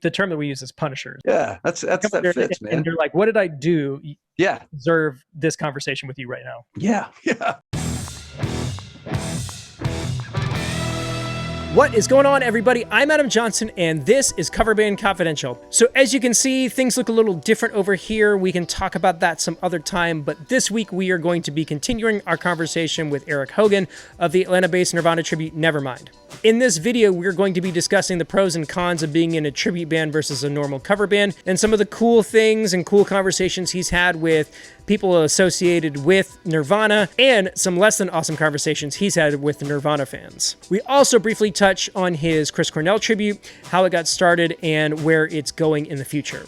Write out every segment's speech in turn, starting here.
the term that we use is punishers. Yeah, that fits, And man. you're like, what did I do? Yeah, Deserve this conversation with you right now. yeah, yeah. What is going on, everybody? I'm Adam Johnson, and this is Cover Band Confidential. So as you can see, things look a little different over here. We can talk about that some other time, but this week we are going to be continuing our conversation with Eric Hogan of the Atlanta-based Nirvana tribute Nevermind. In this video, we're going to be discussing the pros and cons of being in a tribute band versus a normal cover band, and some of the cool things and cool conversations he's had with people associated with Nirvana, and some less than awesome conversations he's had with Nirvana fans. We also briefly touch on his Chris Cornell tribute, how it got started, and where it's going in the future.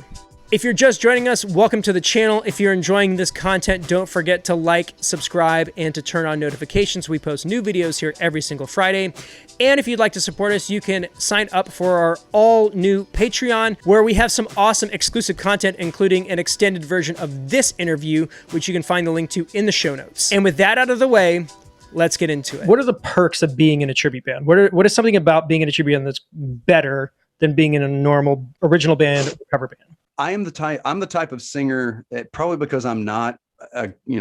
If you're just joining us, welcome to the channel. If you're enjoying this content, don't forget to like, subscribe, and to turn on notifications. We post new videos here every single Friday. And if you'd like to support us, you can sign up for our all-new Patreon, where we have some awesome exclusive content, including an extended version of this interview, which you can find the link to in the show notes. And with that out of the way, let's get into it. What are the perks of being in a tribute band? What is something about being in a tribute band that's better than being in a normal original band or cover band? I'm the type of singer that, probably because I'm not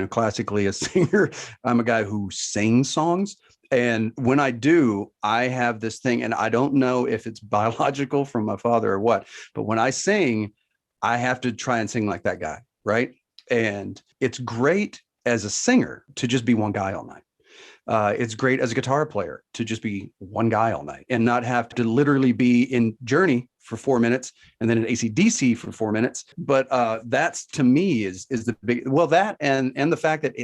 classically a singer, I'm a guy who sings songs. And when I do, I have this thing, and I don't know if it's biological from my father or what, but when I sing, I have to try and sing like that guy, right? And it's great as a singer to just be one guy all night. It's great as a guitar player to just be one guy all night and not have to literally be in Journey for 4 minutes and then in AC/DC for 4 minutes. But that's, to me, is the big, well, that and the fact that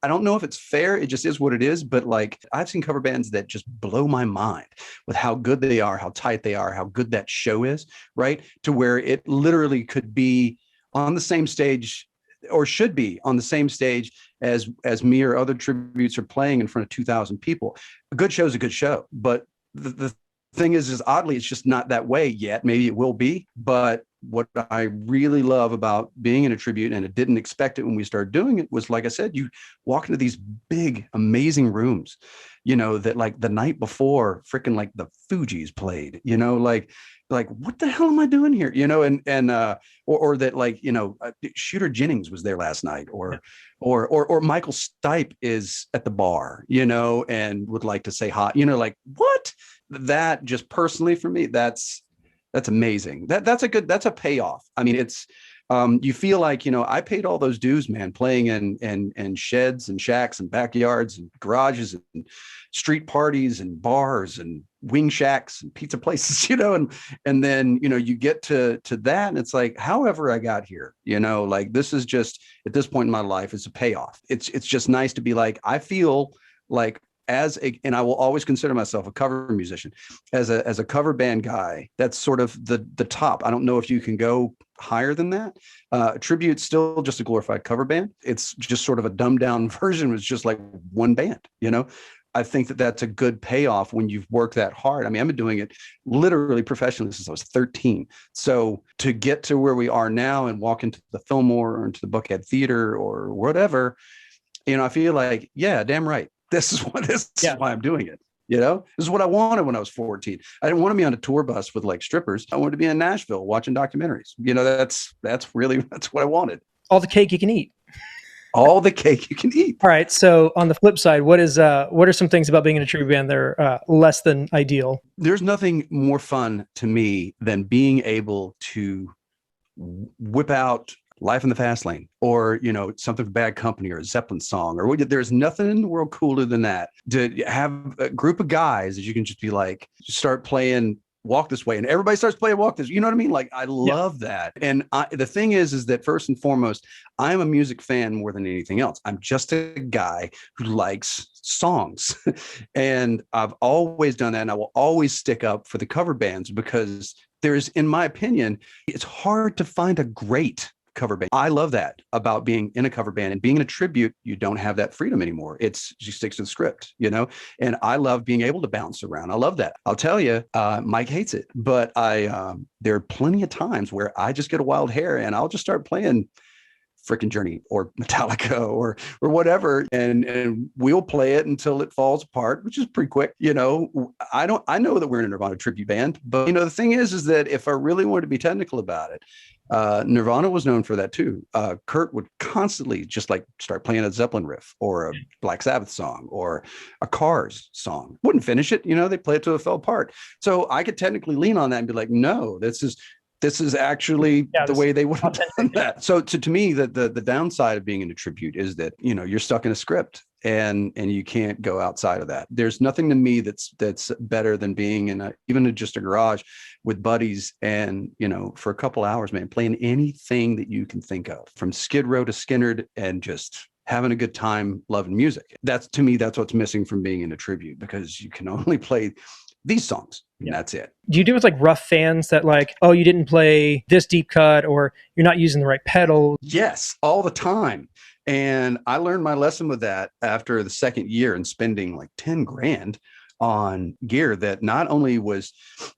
I don't know if it's fair. It just is what it is. But like, I've seen cover bands that just blow my mind with how good they are, how tight they are, how good that show is, right? To where it literally could be on the same stage, or should be on the same stage as me or other tributes are playing in front of 2,000 people. A good show is a good show, but the thing is oddly, it's just not that way yet. Maybe it will be, but what I really love about being in a tribute, and I didn't expect it when we started doing it, was, like I said, you walk into these big, amazing rooms, that like the night before freaking like the Fugees played, like what the hell am I doing here? Or that, like, Shooter Jennings was there last night, or Michael Stipe is at the bar, and would like to say hi, like what? That just personally for me, that's amazing. That's a payoff. I mean, it's you feel like, I paid all those dues, man, playing in sheds and shacks and backyards and garages and street parties and bars and wing shacks and pizza places, and then, you get to that, and it's like, however I got here, like, this is just, at this point in my life, it's a payoff. It's just nice to be like, I feel like, and I will always consider myself a cover musician, as a cover band guy, that's sort of the top. I don't know if you can go higher than that. Tribute's still just a glorified cover band. It's just sort of a dumbed down version. It's just like one band, I think that's a good payoff when you've worked that hard. I mean, I've been doing it literally professionally since I was 13. So to get to where we are now and walk into the Fillmore or into the Buckhead Theater or whatever, I feel like, yeah, damn right. This is why I'm doing it. This is what I wanted when I was 14. I didn't want to be on a tour bus with like strippers. I wanted to be in Nashville watching documentaries. That's what I wanted. All the cake you can eat. All the cake you can eat. All right. So on the flip side, what are some things about being in a tribute band that are less than ideal? There's nothing more fun to me than being able to whip out Life in the Fast Lane, or something from Bad Company, or a Zeppelin song, or there's nothing in the world cooler than that. To have a group of guys that you can just be like, just start playing Walk This Way, and everybody starts playing Walk This. You know what I mean? Like, I love that. And the thing is that first and foremost, I'm a music fan more than anything else. I'm just a guy who likes songs, and I've always done that, and I will always stick up for the cover bands, because there's, in my opinion, it's hard to find a great cover band. I love that about being in a cover band, and being in a tribute, you don't have that freedom anymore. She sticks to the script, and I love being able to bounce around. I love that. I'll tell you, Mike hates it, but there are plenty of times where I just get a wild hair and I'll just start playing freaking Journey or Metallica or whatever, and we'll play it until it falls apart, which is pretty quick. I know that we're in a Nirvana tribute band, but the thing is that if I really wanted to be technical about it, Nirvana was known for that too. Kurt would constantly just like start playing a Zeppelin riff or a Black Sabbath song or a Cars song. Wouldn't finish it, they play it till it fell apart. So I could technically lean on that and be like, no, this is actually the way they would have done that. So to me, the downside of being in a tribute is that you're stuck in a script and you can't go outside of that. There's nothing to me that's better than being in even just a garage with buddies and for a couple hours, man, playing anything that you can think of, from Skid Row to Skynyrd, and just having a good time, loving music. That's what's missing from being in a tribute, because you can only play these songs. And that's it. Do you deal with like rough fans that like, oh, you didn't play this deep cut, or you're not using the right pedal? Yes, all the time. And I learned my lesson with that after the second year and spending like 10 grand on gear that not only was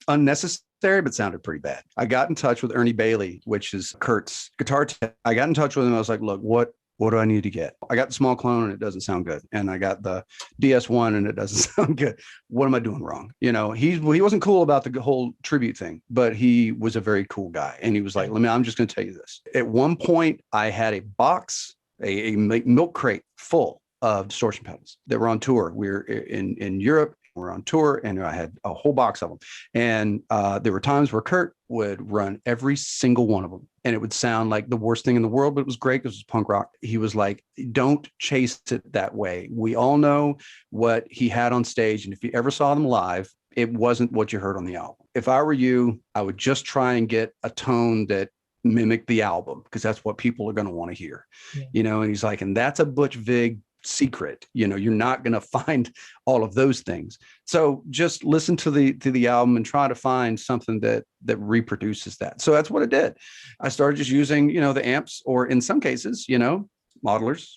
unnecessary, but sounded pretty bad. I got in touch with Ernie Bailey, which is Kurt's guitar tech. I got in touch with him. I was like, look, what do I need to get? I got the small clone and it doesn't sound good. And I got the DS1 and it doesn't sound good. What am I doing wrong? He wasn't cool about the whole tribute thing, but he was a very cool guy. And he was like, I'm just going to tell you this. At one point I had a box, a milk crate full of distortion pedals that were on tour. We were in Europe. We're on tour, and I had a whole box of them. And there were times where Kurt would run every single one of them, and it would sound like the worst thing in the world, but it was great because it was punk rock. He was like, don't chase it that way. We all know what he had on stage, and if you ever saw them live, it wasn't what you heard on the album. If I were you, I would just try and get a tone that mimicked the album, because that's what people are going to want to hear. Yeah. And he's like, and that's a Butch Vig secret. You're not going to find all of those things. So just listen to the album and try to find something that reproduces that. So that's what it did. I started just using, the amps, or in some cases, modelers,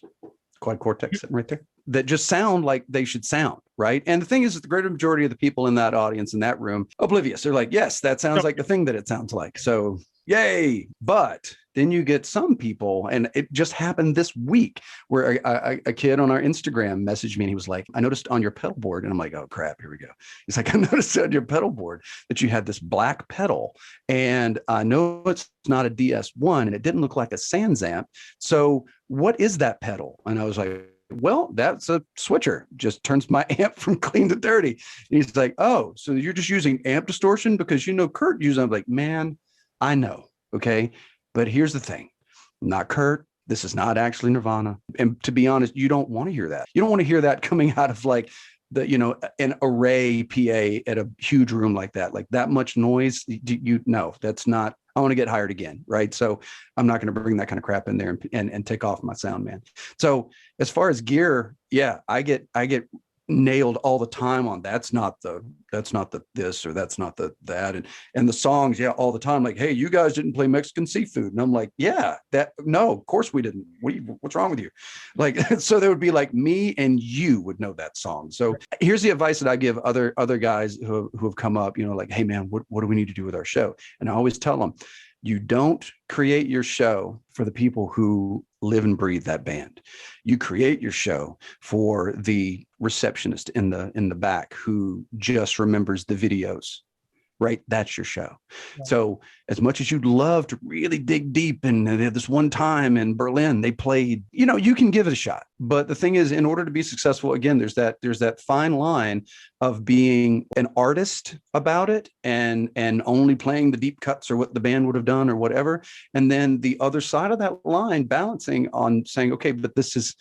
quad cortex sitting right there, that just sound like they should sound, right? And the thing is that the greater majority of the people in that audience, in that room, oblivious. They're like, yes, that sounds like the thing that it sounds like. So yay. But then you get some people, and it just happened this week, where a kid on our Instagram messaged me, and he was like, I noticed on your pedal board. And I'm like, oh crap, here we go. He's like, I noticed on your pedal board that you had this black pedal, and I know it's not a DS1 and it didn't look like a Sans amp. So what is that pedal? And I was like, well, that's a switcher, just turns my amp from clean to dirty. And he's like, oh, so you're just using amp distortion because Kurt used it. I'm like, man, I know. Okay. But here's the thing, not Kurt. This is not actually Nirvana. And to be honest, you don't want to hear that. You don't want to hear that coming out of like an array PA at a huge room like that much noise. That's not, I want to get hired again. Right. So I'm not going to bring that kind of crap in there and take off my sound man. So as far as gear, yeah, I get nailed all the time on that's not the this, or that's not the that, and the songs, yeah, all the time, like, hey, you guys didn't play Mexican Seafood, and I'm like, yeah, no, of course we didn't. What's wrong with you? Like, so there would be like me and you would know that song. So here's the advice that I give other guys who have come up, like, hey man, what do we need to do with our show? And I always tell them, you don't create your show for the people who live and breathe that band. You create your show for the receptionist in the back who just remembers the videos, right? That's your show. Yeah. So as much as you'd love to really dig deep, and this one time in Berlin, they played, you can give it a shot. But the thing is, in order to be successful, again, there's that fine line of being an artist about it and only playing the deep cuts or what the band would have done or whatever. And then the other side of that line, balancing on saying, okay, but this is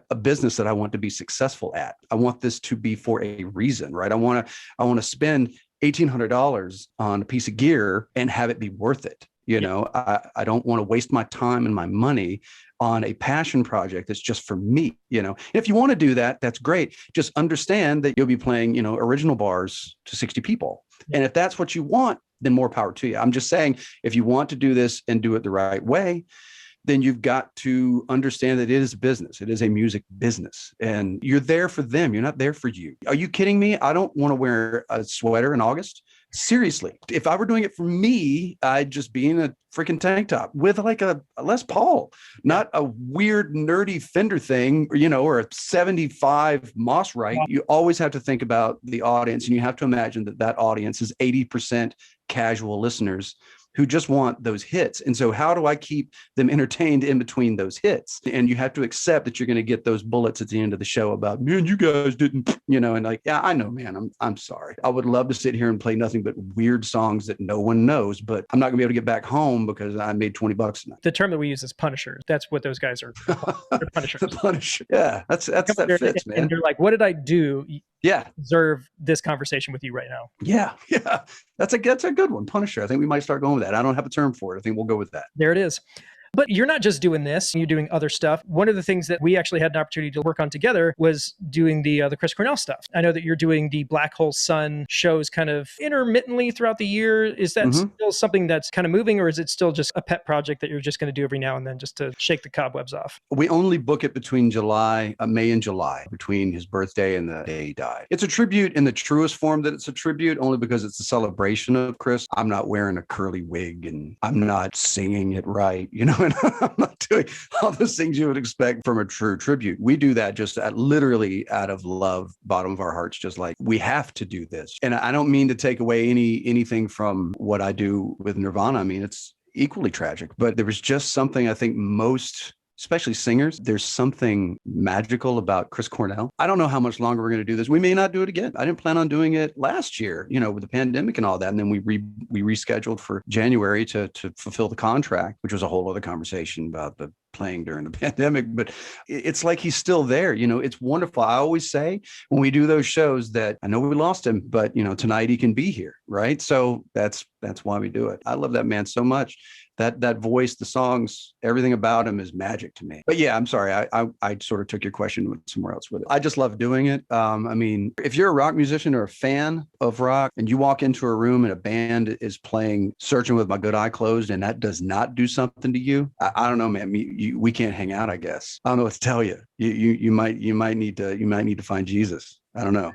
a business that I want to be successful at. I want this to be for a reason, right? I want to spend $1,800 on a piece of gear and have it be worth it. I don't want to waste my time and my money on a passion project that's just for me. If you want to do that, that's great. Just understand that you'll be playing, original bars to 60 people. And if that's what you want, then more power to you. I'm just saying, if you want to do this and do it the right way, then you've got to understand that it is a business. It is a music business, and you're there for them. You're not there for you. Are you kidding me? I don't want to wear a sweater in August Seriously, if I were doing it for me, I'd just be in a freaking tank top with like a Les Paul, not a weird nerdy Fender thing, or a 75 Moss Right. You always have to think about the audience, and you have to imagine that audience is 80% casual listeners who just want those hits. And so how do I keep them entertained in between those hits? And you have to accept that you're going to get those bullets at the end of the show about, man, you guys didn't, and like, yeah, I know, man, I'm sorry. I would love to sit here and play nothing but weird songs that no one knows, but I'm not gonna be able to get back home because I made $20 tonight. The term that we use is punishers. That's what those guys are. They're punishers. The Punisher. Yeah, that fits, man. And you're like, what did I do? Yeah. Deserve this conversation with you right now. Yeah. That's a good one. Punisher. I think we might start going with that. I don't have a term for it. I think we'll go with that. There it is. But you're not just doing this, you're doing other stuff. One of the things that we actually had an opportunity to work on together was doing the Chris Cornell stuff. I know that you're doing the Black Hole Sun shows kind of intermittently throughout the year. Is that still something that's kind of moving, or is it still just a pet project that you're just going to do every now and then just to shake the cobwebs off? We only book it between May and July, between his birthday and the day he died. It's a tribute in the truest form that it's a tribute, only because it's a celebration of Chris. I'm not wearing a curly wig and I'm not singing it right, and I'm not doing all those things you would expect from a true tribute. We do that just literally out of love, bottom of our hearts, just like we have to do this. And I don't mean to take away anything from what I do with Nirvana. I mean, it's equally tragic, but there was just something I think most, especially singers, there's something magical about Chris Cornell. I don't know how much longer we're going to do this. We may not do it again. I didn't plan on doing it last year, with the pandemic and all that. And then we rescheduled for January to fulfill the contract, which was a whole other conversation about the playing during the pandemic. But it's like he's still there. It's wonderful. I always say when we do those shows that I know we lost him, but tonight he can be here, right? So that's why we do it. I love that man so much. That voice, the songs, everything about him is magic to me. But yeah, I'm sorry. I sort of took your question somewhere else with it. I just love doing it. I mean, if you're a rock musician or a fan of rock and you walk into a room and a band is playing Searching with My Good Eye Closed and that does not do something to you, I don't know, man. We can't hang out, I guess. I don't know what to tell you. You might need to find Jesus. I don't know.